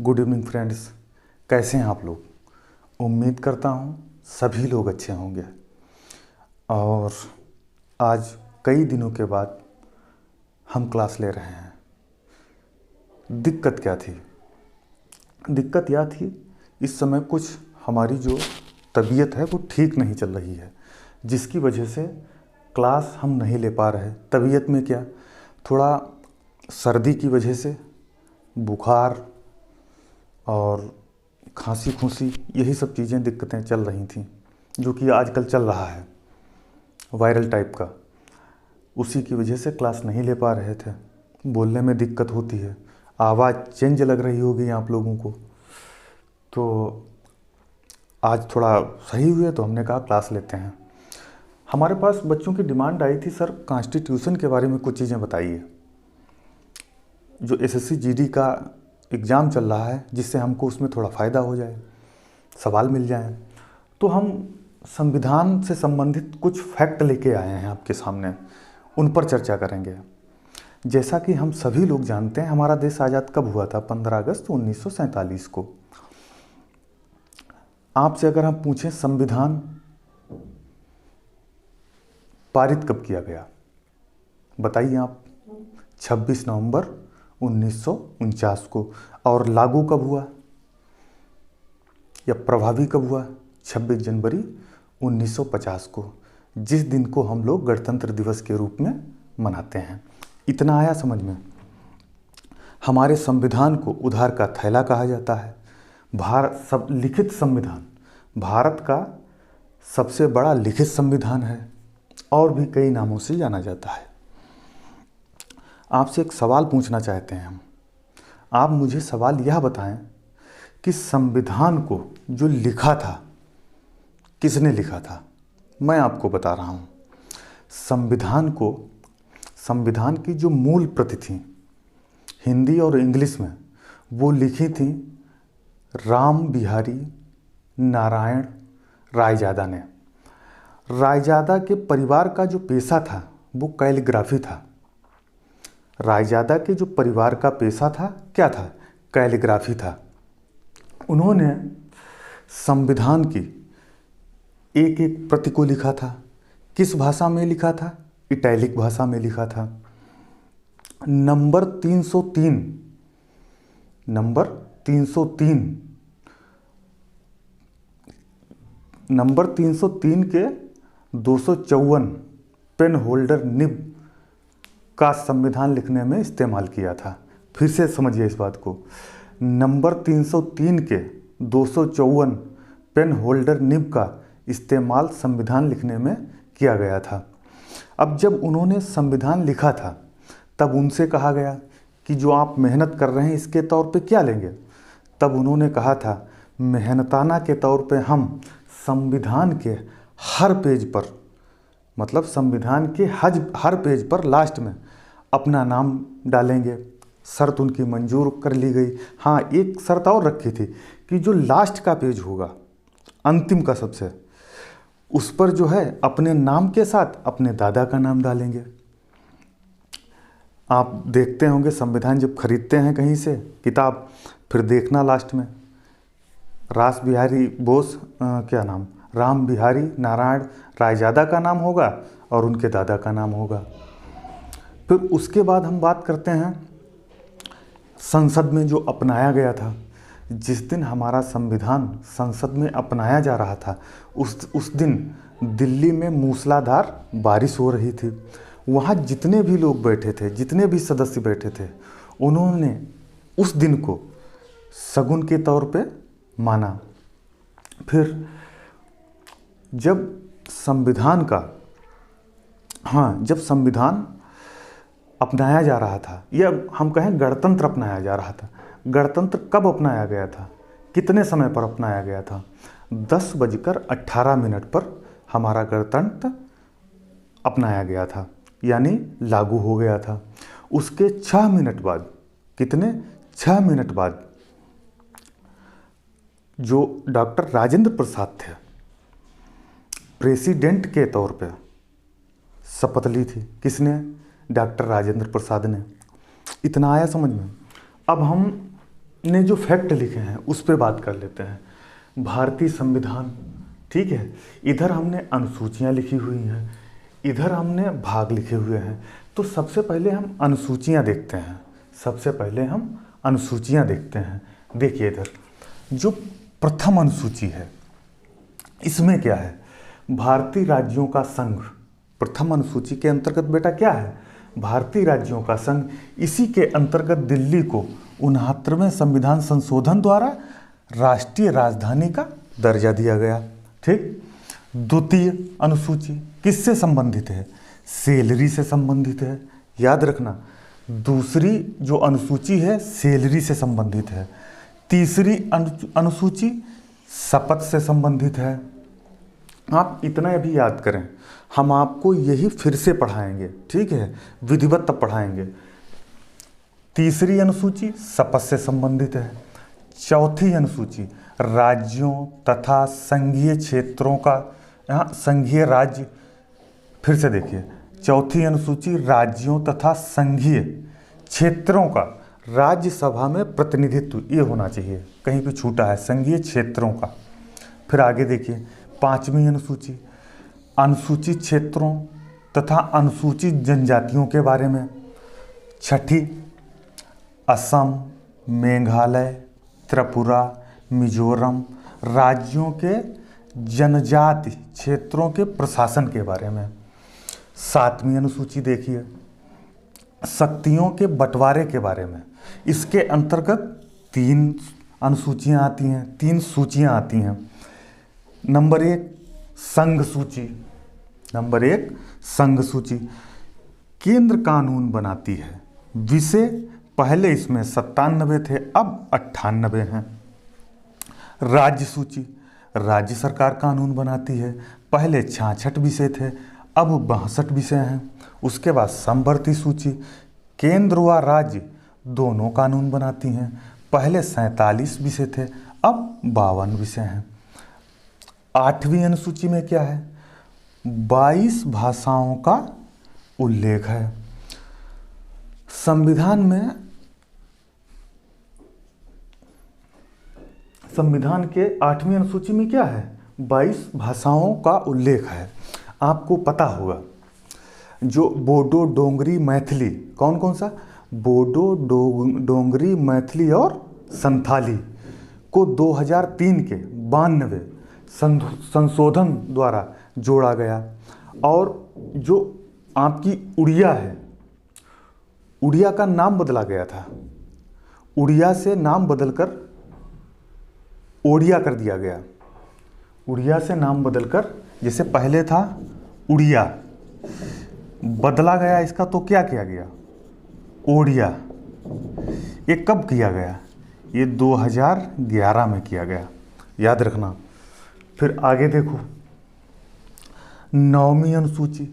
Good evening friends. कैसे हैं आप लोग? उम्मीद करता हूँ सभी लोग अच्छे होंगे। और आज कई दिनों के बाद हम क्लास ले रहे हैं। दिक्कत क्या थी? दिक्कत यह थी, इस समय कुछ हमारी जो तबीयत है वो ठीक नहीं चल रही है, जिसकी वजह से क्लास हम नहीं ले पा रहे। तबीयत में क्या, थोड़ा सर्दी की वजह से बुखार और खांसी खुंसी, यही सब चीज़ें दिक्कतें चल रही थी, जो कि आजकल चल रहा है वायरल टाइप का। उसी की वजह से क्लास नहीं ले पा रहे थे। बोलने में दिक्कत होती है, आवाज़ चेंज लग रही होगी आप लोगों को। तो आज थोड़ा सही हुए तो हमने कहा क्लास लेते हैं। हमारे पास बच्चों की डिमांड आई थी, सर कॉन्स्टिट्यूशन के बारे में कुछ चीज़ें बताइए। जो एसएससी जीडी का एग्ज़ाम चल रहा है, जिससे हमको उसमें थोड़ा फ़ायदा हो जाए, सवाल मिल जाए। तो हम संविधान से संबंधित कुछ फैक्ट लेके आए हैं आपके सामने, उन पर चर्चा करेंगे। जैसा कि हम सभी लोग जानते हैं, हमारा देश आज़ाद कब हुआ था? 15 अगस्त 1947 को। आपसे अगर हम पूछें संविधान पारित कब किया गया, बताइए आप। 26 नवंबर 1949 को। और लागू कब हुआ या प्रभावी कब हुआ? 26 जनवरी 1950 को, जिस दिन को हम लोग गणतंत्र दिवस के रूप में मनाते हैं। इतना आया समझ में? हमारे संविधान को उधार का थैला कहा जाता है। सब लिखित संविधान, भारत का सबसे बड़ा लिखित संविधान है, और भी कई नामों से जाना जाता है। आपसे एक सवाल पूछना चाहते हैं हम। आप मुझे सवाल यह बताएं कि संविधान को जो लिखा था, किसने लिखा था? मैं आपको बता रहा हूँ। संविधान की जो मूल प्रति थी, हिंदी और इंग्लिश में, वो लिखी थी राम बिहारी नारायण रायजादा ने। रायजादा के परिवार का जो पेशा था वो कैलीग्राफी था। रायजादा के जो परिवार का पेशा था, क्या था? कैलीग्राफी था। उन्होंने संविधान की एक एक प्रति को लिखा था। किस भाषा में लिखा था? इटैलिक भाषा में लिखा था। नंबर 303 के 254 पेन होल्डर निब का संविधान लिखने में इस्तेमाल किया था। फिर से समझिए इस बात को। नंबर 303 के 254 पेन होल्डर निब का इस्तेमाल संविधान लिखने में किया गया था। अब जब उन्होंने संविधान लिखा था, तब उनसे कहा गया कि जो आप मेहनत कर रहे हैं, इसके तौर पे क्या लेंगे? तब उन्होंने कहा था, मेहनताना के तौर पे हम संविधान के हर पेज पर, मतलब संविधान के हर पेज पर लास्ट में अपना नाम डालेंगे। शर्त उनकी मंजूर कर ली गई। हाँ, एक शर्त और रखी थी कि जो लास्ट का पेज होगा, अंतिम का सबसे, उस पर जो है अपने नाम के साथ अपने दादा का नाम डालेंगे। आप देखते होंगे संविधान जब खरीदते हैं कहीं से किताब, फिर देखना लास्ट में रास बिहारी बोस क्या नाम, राम बिहारी नारायण रायजादा का नाम होगा और उनके दादा का नाम होगा। फिर उसके बाद हम बात करते हैं संसद में जो अपनाया गया था। जिस दिन हमारा संविधान संसद में अपनाया जा रहा था, उस दिन दिल्ली में मूसलाधार बारिश हो रही थी। वहाँ जितने भी लोग बैठे थे, जितने भी सदस्य बैठे थे, उन्होंने उस दिन को शगुन के तौर पे माना। फिर जब संविधान अपनाया जा रहा था, या हम कहें गणतंत्र अपनाया जा रहा था। गणतंत्र कब अपनाया गया था? कितने समय पर अपनाया गया था? 10:18 पर हमारा गणतंत्र अपनाया गया था, यानी लागू हो गया था। उसके 6 मिनट बाद, कितने 6 मिनट बाद, जो डॉक्टर राजेंद्र प्रसाद थे, प्रेसिडेंट के तौर पे शपथ ली थी। किसने? डॉक्टर राजेंद्र प्रसाद ने। इतना आया समझ में? अब हम ने जो फैक्ट लिखे हैं उस पर बात कर लेते हैं। भारतीय संविधान, ठीक है, इधर हमने अनुसूचियाँ लिखी हुई हैं, इधर हमने भाग लिखे हुए हैं। तो सबसे पहले हम अनुसूचियाँ देखते हैं, सबसे पहले हम अनुसूचियाँ देखते हैं। देखिए इधर जो प्रथम अनुसूची है इसमें क्या है, भारतीय राज्यों का संघ। प्रथम अनुसूची के अंतर्गत बेटा क्या है, भारतीय राज्यों का संघ। इसी के अंतर्गत दिल्ली को 69वें संविधान संशोधन द्वारा राष्ट्रीय राजधानी का दर्जा दिया गया। ठीक। द्वितीय अनुसूची किससे संबंधित है, सैलरी से संबंधित है। याद रखना, दूसरी जो अनुसूची है सैलरी से संबंधित है। तीसरी अनुसूची शपथ से संबंधित है। आप इतना भी याद करें, हम आपको यही फिर से पढ़ाएंगे, ठीक है, विधिवत तब पढ़ाएंगे। तीसरी अनुसूची शपथ से संबंधित है। चौथी अनुसूची राज्यों तथा संघीय क्षेत्रों का, यहाँ संघीय राज्य, फिर से देखिए, चौथी अनुसूची राज्यों तथा संघीय क्षेत्रों का राज्यसभा में प्रतिनिधित्व, ये होना चाहिए, कहीं भी छूटा है, संघीय क्षेत्रों का। फिर आगे देखिए, पांचवी अनुसूची अनुसूचित क्षेत्रों तथा अनुसूचित जनजातियों के बारे में। छठी असम, मेघालय, त्रिपुरा, मिजोरम राज्यों के जनजाति क्षेत्रों के प्रशासन के बारे में। सातवीं अनुसूची देखिए, शक्तियों के बंटवारे के बारे में। इसके अंतर्गत 3 अनुसूचियां आती हैं, 3 सूचियां आती हैं। नंबर 1 संघ सूची, नंबर 1 संघ सूची केंद्र कानून बनाती है। विषय पहले इसमें 97 थे, अब 98 हैं। राज्य सूची राज्य सरकार कानून बनाती है, पहले 66 विषय थे, अब 62 विषय हैं। उसके बाद समवर्ती सूची केंद्र व राज्य दोनों कानून बनाती हैं, पहले 47 विषय थे, अब 52 विषय हैं। 8वीं अनुसूची में क्या है, 22 भाषाओं का उल्लेख है। संविधान के 8वीं अनुसूची में क्या है, 22 भाषाओं का उल्लेख है। आपको पता होगा जो बोडो, डोंगरी, मैथिली, कौन कौन सा, बोडो, डोंगरी, मैथिली और संथाली को 2003 के 92 संशोधन द्वारा जोड़ा गया। और जो आपकी उड़िया है, उड़िया का नाम बदला गया था, उड़िया से नाम बदलकर ओडिया कर दिया गया। उड़िया से नाम बदलकर, जैसे पहले था उड़िया, बदला गया इसका, तो क्या किया गया, ओडिया। ये कब किया गया, ये 2011 में किया गया, याद रखना। फिर आगे देखो, 9वीं अनुसूची,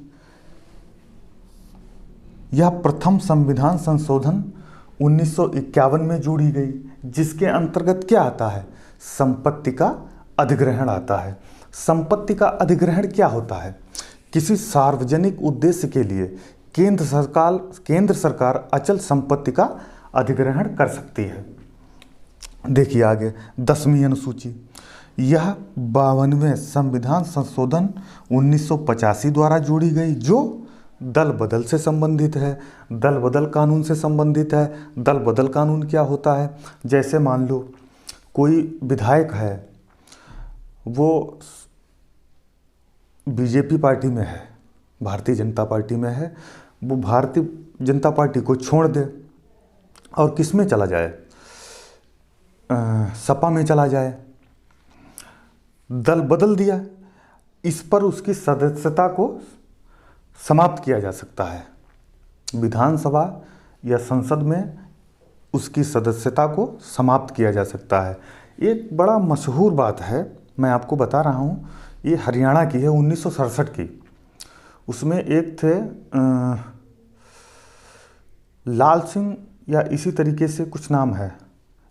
यह प्रथम संविधान संशोधन 1951 में जोड़ी गई, जिसके अंतर्गत क्या आता है, संपत्ति का अधिग्रहण आता है। संपत्ति का अधिग्रहण क्या होता है, किसी सार्वजनिक उद्देश्य के लिए केंद्र सरकार अचल संपत्ति का अधिग्रहण कर सकती है। देखिए आगे 10वीं अनुसूची, यह 52वें संविधान संशोधन 1985 द्वारा जोड़ी गई, जो दल बदल से संबंधित है, दल बदल कानून से संबंधित है। दल बदल कानून क्या होता है, जैसे मान लो कोई विधायक है, वो बीजेपी पार्टी में है, भारतीय जनता पार्टी में है, वो भारतीय जनता पार्टी को छोड़ दे और किस में चला जाए, सपा में चला जाए, दल बदल दिया, इस पर उसकी सदस्यता को समाप्त किया जा सकता है। विधानसभा या संसद में उसकी सदस्यता को समाप्त किया जा सकता है। एक बड़ा मशहूर बात है, मैं आपको बता रहा हूँ, ये हरियाणा की है, 1967 की। उसमें एक थे लाल सिंह या इसी तरीके से कुछ नाम है,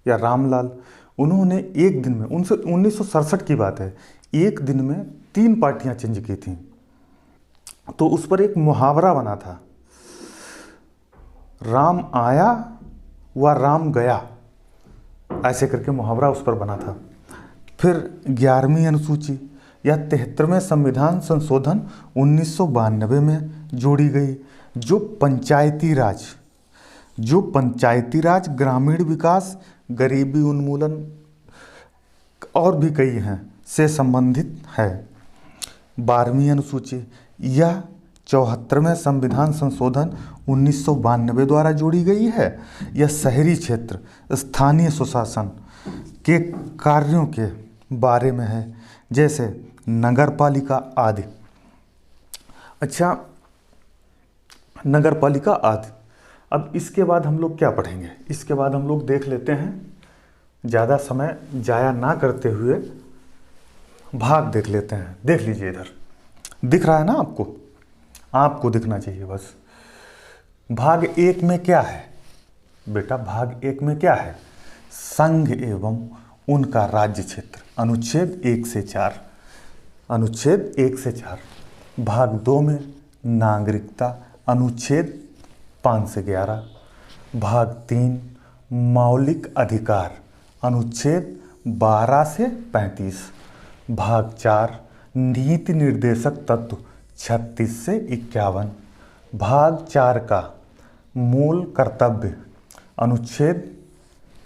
या रामलाल, उन्होंने एक दिन में, 1967 की बात है, एक दिन में 3 पार्टियां चेंज की थी। तो उस पर एक मुहावरा बना था, राम आया व राम गया। ऐसे करके मुहावरा उस पर बना था। फिर 11वीं अनुसूची या 73वें संविधान संशोधन 1992 में जोड़ी गई, जो पंचायती राज, ग्रामीण विकास, गरीबी उन्मूलन और भी कई हैं से संबंधित है। 12वीं अनुसूची यह 74वें संविधान संशोधन 1992 द्वारा जोड़ी गई है। यह शहरी क्षेत्र, स्थानीय स्वशासन के कार्यों के बारे में है, जैसे नगर पालिका आदि। अच्छा, नगर पालिका आदि। अब इसके बाद हम लोग क्या पढ़ेंगे? इसके बाद हम लोग देख लेते हैं, ज़्यादा समय जाया ना करते हुए भाग देख लेते हैं। देख लीजिए, इधर दिख रहा है ना आपको? आपको दिखना चाहिए बस। भाग 1 में क्या है बेटा? भाग 1 में क्या है? संघ एवं उनका राज्य क्षेत्र, अनुच्छेद 1 से 4। अनुच्छेद 1 से 4। भाग 2 में नागरिकता, अनुच्छेद 5 से 11। भाग 3 मौलिक अधिकार, अनुच्छेद 12 से 35। भाग 4 नीति निर्देशक तत्व, 36 से 51। भाग 4 का मूल कर्तव्य, अनुच्छेद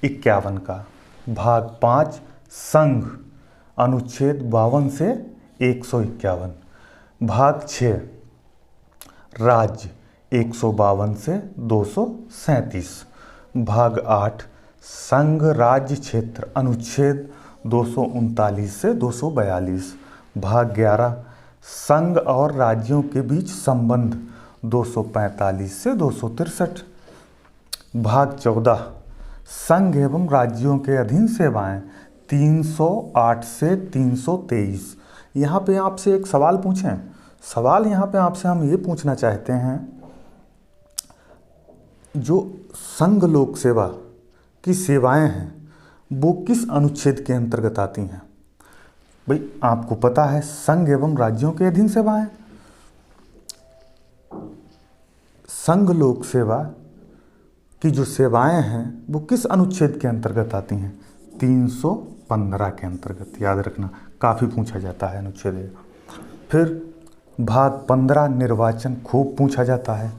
51 का। भाग 5 संघ, अनुच्छेद 52 से 151। भाग 6 राज्य, 152 से 237। भाग 8 संघ राज्य क्षेत्र, अनुच्छेद 239 से 242। भाग 11 संघ और राज्यों के बीच संबंध, 245 से 263। भाग 14 संघ एवं राज्यों के अधीन सेवाएं, 308 से 323। यहाँ पे आपसे एक सवाल पूछें। सवाल यहाँ पे आपसे हम ये पूछना चाहते हैं, जो संघ लोक सेवा की सेवाएं हैं वो किस अनुच्छेद के अंतर्गत आती हैं? भाई आपको पता है, संघ एवं राज्यों के अधीन सेवाएं। संघ लोक सेवा की जो सेवाएं हैं वो किस अनुच्छेद के अंतर्गत आती हैं? 315 के अंतर्गत। याद रखना, काफ़ी पूछा जाता है अनुच्छेद। फिर भाग 15 निर्वाचन, खूब पूछा जाता है।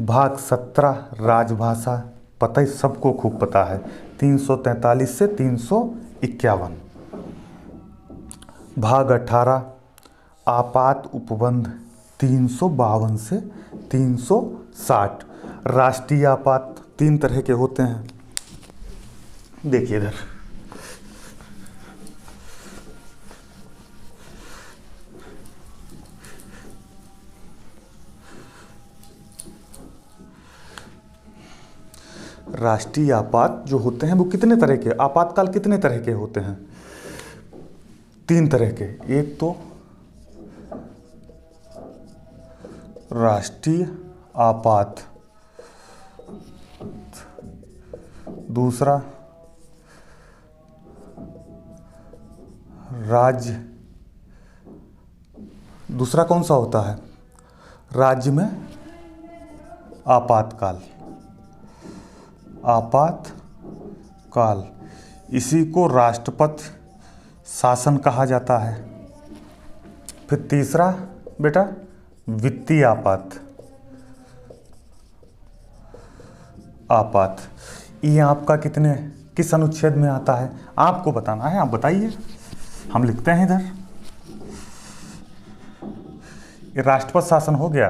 भाग 17 राजभाषा, पता ही सबको खूब पता है, 343 से 351। भाग 18 आपात उपबंध, 352 से 360। राष्ट्रीय आपात 3 तरह के होते हैं। देखिए इधर, राष्ट्रीय आपात जो होते हैं वो कितने तरह के, आपातकाल कितने तरह के होते हैं? 3 तरह के। एक तो राष्ट्रीय आपात, दूसरा राज्य, दूसरा कौन सा होता है? राज्य में आपातकाल, आपातकाल। इसी को राष्ट्रपति शासन कहा जाता है। फिर तीसरा बेटा वित्तीय आपात, ये आपका किस अनुच्छेद में आता है? आपको बताना है, आप बताइए, हम लिखते हैं इधर। ये राष्ट्रपति शासन हो गया,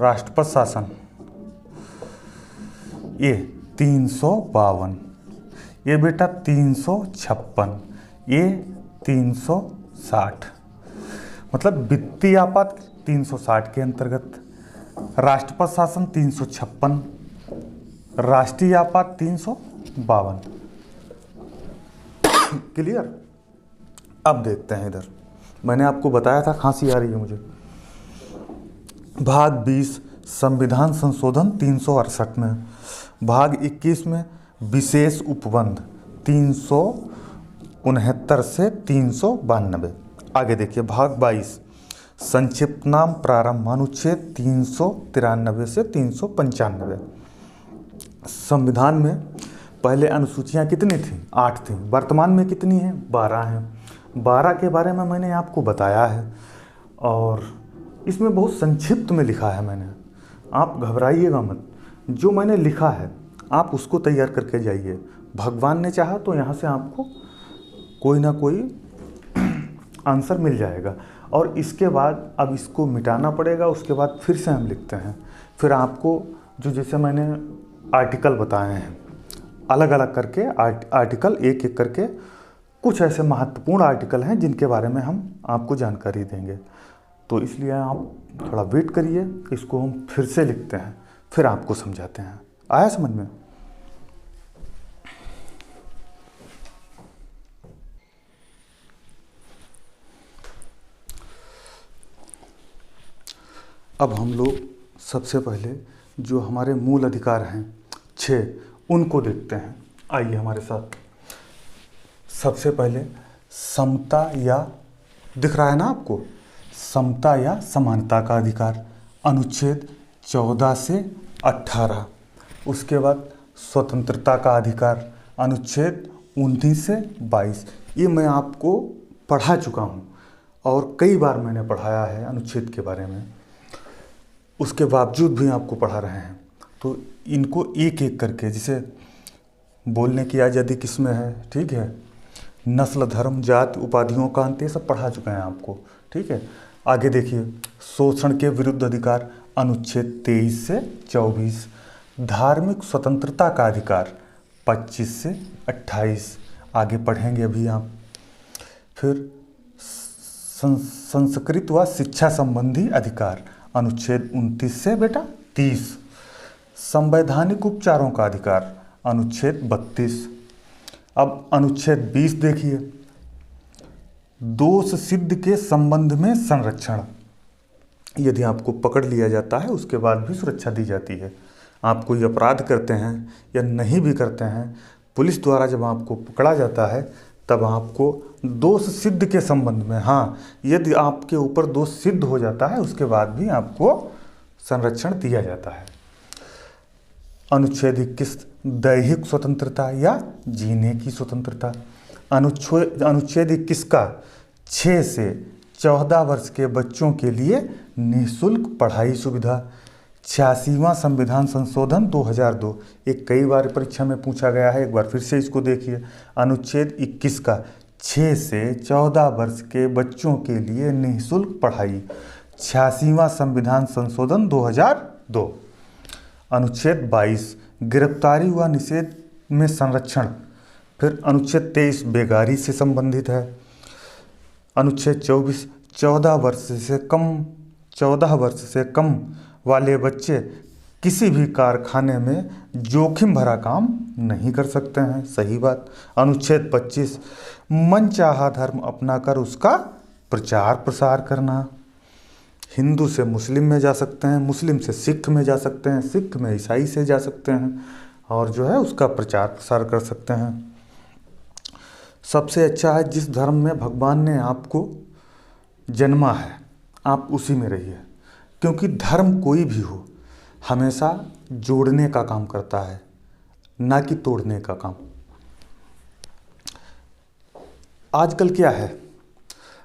राष्ट्रपति शासन, ये 352, ये बेटा 356, ये 360। मतलब वित्तीय आपात 360 के अंतर्गत, राष्ट्रपति शासन 356, राष्ट्रीय आपात 352। क्लियर? अब देखते हैं इधर, मैंने आपको बताया था खांसी आ रही है मुझे। भाग 20 संविधान संशोधन 368 में। भाग 21 में विशेष उपबंध, 369 से 392। आगे देखिए भाग 22 संक्षिप्त नाम प्रारंभ, अनुच्छेद 393 से 395। संविधान में पहले अनुसूचियाँ कितनी थीं? 8 थीं। वर्तमान में कितनी हैं? 12 हैं। 12 के बारे में मैंने आपको बताया है और इसमें बहुत संक्षिप्त में लिखा है मैंने। आप घबराइएगा मत, जो मैंने लिखा है आप उसको तैयार करके जाइए। भगवान ने चाहा तो यहाँ से आपको कोई ना कोई आंसर मिल जाएगा। और इसके बाद अब इसको मिटाना पड़ेगा, उसके बाद फिर से हम लिखते हैं। फिर आपको जो जैसे मैंने आर्टिकल बताए हैं अलग अलग करके आर्टिकल एक एक करके, कुछ ऐसे महत्वपूर्ण आर्टिकल हैं जिनके बारे में हम आपको जानकारी देंगे। तो इसलिए आप थोड़ा वेट करिए, इसको हम फिर से लिखते हैं, फिर आपको समझाते हैं। आया समझ में? अब हम लोग सबसे पहले जो हमारे मूल अधिकार हैं 6, उनको देखते हैं। आइए हमारे साथ। सबसे पहले समता या, दिख रहा है ना आपको, समता या समानता का अधिकार, अनुच्छेद 14 से 18। उसके बाद स्वतंत्रता का अधिकार, अनुच्छेद 19 से 22। ये मैं आपको पढ़ा चुका हूँ और कई बार मैंने पढ़ाया है अनुच्छेद के बारे में, उसके बावजूद भी आपको पढ़ा रहे हैं। तो इनको एक एक करके, जैसे बोलने की आज़ादी किस में है, ठीक है, नस्ल धर्म जाति उपाधियों का अंत, ये सब पढ़ा चुके हैं आपको, ठीक है। आगे देखिए, शोषण के विरुद्ध अधिकार, अनुच्छेद 23 से 24। धार्मिक स्वतंत्रता का अधिकार 25 से 28। आगे पढ़ेंगे अभी आप। फिर संस्कृत व शिक्षा संबंधी अधिकार, अनुच्छेद 29 से बेटा 30। संवैधानिक उपचारों का अधिकार, अनुच्छेद 32। अब अनुच्छेद 20 देखिए, दोष सिद्ध के संबंध में संरक्षण। यदि आपको पकड़ लिया जाता है उसके बाद भी सुरक्षा दी जाती है। आप कोई अपराध करते हैं या नहीं भी करते हैं, पुलिस द्वारा जब आपको पकड़ा जाता है तब आपको दोष सिद्ध के संबंध में, हाँ, यदि आपके ऊपर दोष सिद्ध हो जाता है उसके बाद भी आपको संरक्षण दिया जाता है। अनुच्छेद 21, दैहिक स्वतंत्रता या जीने की स्वतंत्रता। अनुच्छेद 21 का 6 से 14 वर्ष के बच्चों के लिए निःशुल्क पढ़ाई सुविधा। 86वां संविधान संशोधन 2002, एक कई बार परीक्षा में पूछा गया है, एक बार फिर से इसको देखिए। अनुच्छेद 21 का 6 से 14 वर्ष के बच्चों के लिए निःशुल्क पढ़ाई, 86वां संविधान संशोधन 2002। अनुच्छेद 22, गिरफ्तारी व निषेध में संरक्षण। फिर अनुच्छेद 23 बेगारी से संबंधित है। अनुच्छेद 24, 14 वर्ष से कम वाले बच्चे किसी भी कारखाने में जोखिम भरा काम नहीं कर सकते हैं, सही बात। अनुच्छेद 25, मनचाहा धर्म अपनाकर उसका प्रचार प्रसार करना। हिंदू से मुस्लिम में जा सकते हैं, मुस्लिम से सिख में जा सकते हैं, सिख में ईसाई से जा सकते हैं और जो है उसका प्रचार प्रसार कर सकते हैं। सबसे अच्छा है जिस धर्म में भगवान ने आपको जन्मा है आप उसी में रहिए, क्योंकि धर्म कोई भी हो हमेशा जोड़ने का काम करता है, ना कि तोड़ने का काम। आजकल क्या है,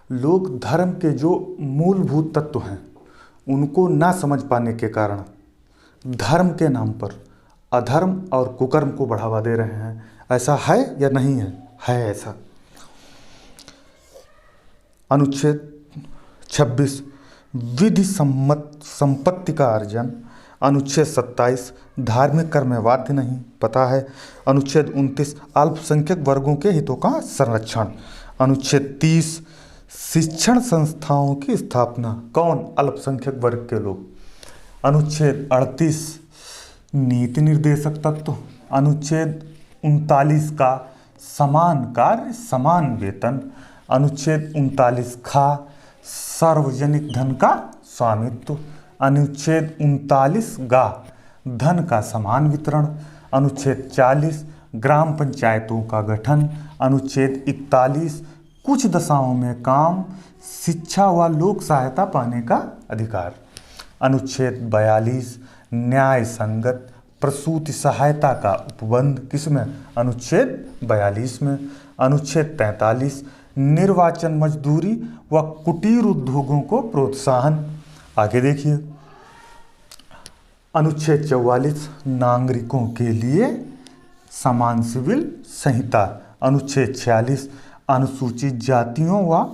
लोग धर्म के जो मूलभूत तत्व हैं उनको ना समझ पाने के कारण धर्म के नाम पर अधर्म और कुकर्म को बढ़ावा दे रहे हैं। ऐसा है या नहीं है? है ऐसा। अनुच्छेद 26, विधि सम्मत संपत्ति का अर्जन। अनुच्छेद 27, धार्मिक कर्म में बाध्य नहीं, पता है। अनुच्छेद 29, अल्पसंख्यक वर्गों के हितों का संरक्षण। अनुच्छेद 30, शिक्षण संस्थाओं की स्थापना। कौन? अल्पसंख्यक वर्ग के लोग। अनुच्छेद 38, नीति निर्देशक तत्व। अनुच्छेद 39 का समान कार्य समान वेतन। अनुच्छेद 39 खा, सार्वजनिक धन का स्वामित्व। अनुच्छेद 39 गा, धन का समान वितरण। अनुच्छेद 40, ग्राम पंचायतों का गठन। अनुच्छेद 41, कुछ दशाओं में काम, शिक्षा व लोक सहायता पाने का अधिकार। अनुच्छेद 42, न्याय संगत प्रसूति सहायता का उपबंध किसमें? अनुच्छेद 42 में। अनुच्छेद 43 निर्वाचन मजदूरी व कुटीर उद्योगों को प्रोत्साहन। आगे देखिए अनुच्छेद 44 नागरिकों के लिए समान सिविल संहिता। अनुच्छेद 46 अनुसूचित जातियों व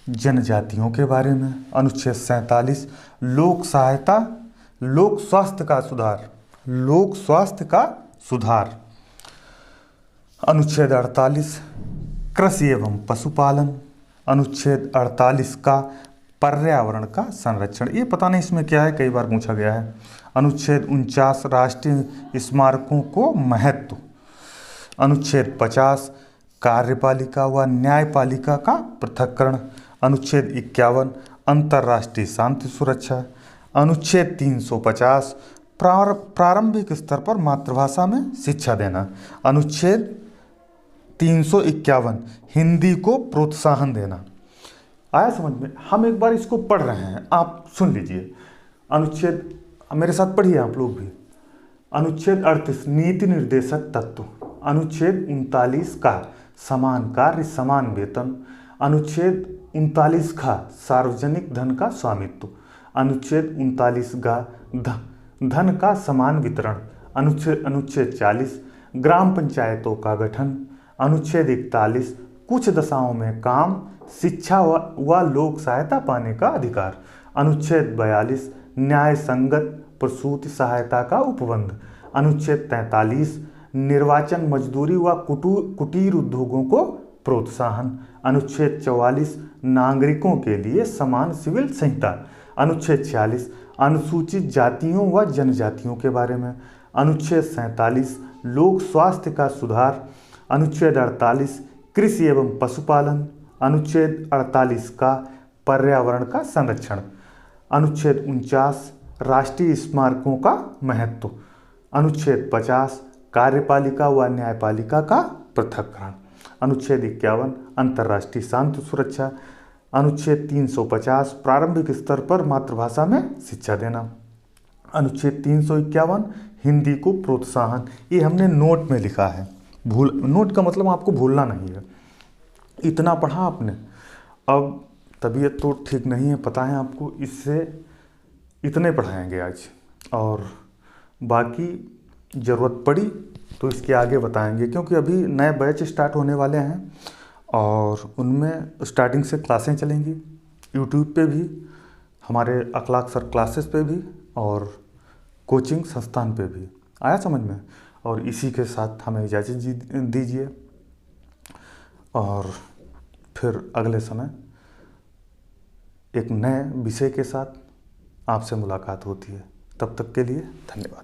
जनजातियों के बारे में। अनुच्छेद 47 लोक सहायता लोक स्वास्थ्य का सुधार, लोक स्वास्थ्य का सुधार। अनुच्छेद 48 कृषि एवं पशुपालन। अनुच्छेद 48 का पर्यावरण का संरक्षण। ये पता नहीं इसमें क्या है, कई बार पूछा गया है। अनुच्छेद 49 राष्ट्रीय स्मारकों को महत्व। अनुच्छेद 50 कार्यपालिका व न्यायपालिका का पृथक्करण। अनुच्छेद 51 अंतर्राष्ट्रीय शांति सुरक्षा। अनुच्छेद 350 प्रारंभिक स्तर पर मातृभाषा में शिक्षा देना। अनुच्छेद 351 हिंदी को प्रोत्साहन देना। आया समझ में? हम एक बार इसको पढ़ रहे हैं, आप सुन लीजिए। अनुच्छेद, मेरे साथ पढ़िए आप लोग भी। अनुच्छेद 38 नीति निर्देशक तत्व। अनुच्छेद 39 का समान कार्य समान वेतन। अनुच्छेद 39 का सार्वजनिक धन का स्वामित्व। अनुच्छेद 39 का धन का समान वितरण। अनुच्छेद 40 ग्राम पंचायतों का गठन। अनुच्छेद 41 कुछ दशाओं में काम शिक्षा व लोक सहायता पाने का अधिकार। अनुच्छेद 42 न्याय संगत प्रसूति सहायता का उपबंध। अनुच्छेद 43 निर्वाचन मजदूरी व कुटीर उद्योगों को प्रोत्साहन। अनुच्छेद 44 नागरिकों के लिए समान सिविल संहिता। अनुच्छेद 46 अनुसूचित जातियों व जनजातियों के बारे में। अनुच्छेद 47 लोक स्वास्थ्य का सुधार। अनुच्छेद 48 कृषि एवं पशुपालन। अनुच्छेद 48 का पर्यावरण का संरक्षण। अनुच्छेद 49 राष्ट्रीय स्मारकों का महत्व। अनुच्छेद 50 कार्यपालिका व न्यायपालिका का पृथक्करण। अनुच्छेद 51 अंतर्राष्ट्रीय शांति सुरक्षा। अनुच्छेद 350 प्रारंभिक स्तर पर मातृभाषा में शिक्षा देना। अनुच्छेद 351 हिंदी को प्रोत्साहन। ये हमने नोट में लिखा है, नोट का मतलब आपको भूलना नहीं है। इतना पढ़ा आपने। अब तबीयत तो ठीक नहीं है, पता है आपको, इससे इतने पढ़ाएंगे आज, और बाकी ज़रूरत पड़ी तो इसके आगे बताएंगे, क्योंकि अभी नए बैच स्टार्ट होने वाले हैं और उनमें स्टार्टिंग से क्लासें चलेंगी यूट्यूब पे भी, हमारे अखलाक सर क्लासेस पे भी, और कोचिंग संस्थान पे भी। आया समझ में? और इसी के साथ हमें इजाज़त दीजिए, और फिर अगले समय एक नए विषय के साथ आपसे मुलाकात होती है। तब तक के लिए धन्यवाद।